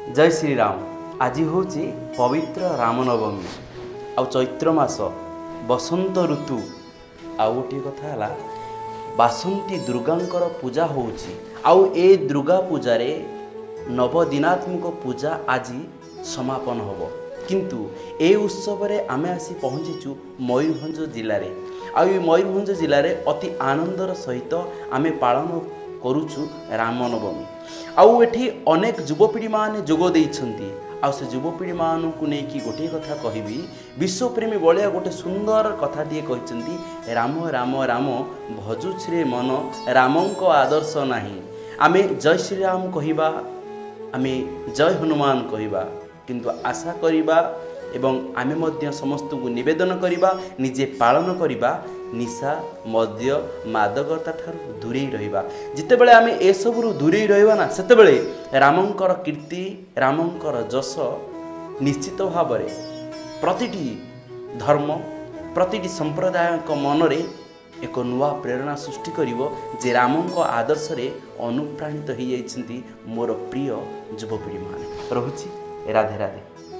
जय श्री राम। आज हूँ पवित्र रामनवमी आ चैत्र मास बसंत ऋतु आ गोटे कथा है बासंती दुर्गांकर पूजा होउची। आउ ए दुर्गा पूजारे नवदिनात्मक पूजा आज समापन होब। किंतु ए उत्सव रे आमे आसी पहुँचीचु मयूरभंज जिले में। आउ मयूरभंज जिले में अति आनंदर सहित आमे पालन करुचु रामनवमी। आउ एठी अनेक युवपीढ़ी माने जोग देइछंती। आउ से युवपीढ़ी मानकु नेकी गोटे कथा कहबी, विश्वप्रेमी बलिया गोटे सुंदर कथाटिए कहते, राम राम राम भजुछे मन रामंक आदर्श नाही। आमे जय श्री राम कहिबा, आमे जय हनुमान कहिबा, किंतु आशा करिबा एवं आमे मध्य समस्त को निवेदन करिबा निजे पालन करिबा निशा मद्य मादकता ठार दूरे रहिबा। जिते बेले आमे ए सबरु दूरे रहिबा ना, सेते बेले रामंकर कीर्ति रामंकर जस निश्चित भाव में प्रतिटी धर्म प्रतिटी संप्रदाय मनरे एक नुआ प्रेरणा सृष्टि करिवो जे रामंक आदर्श रे अनुप्राणित हो जाइछंती मोर प्रिय युवपीढ़ी माने। रहुछि राधे राधे।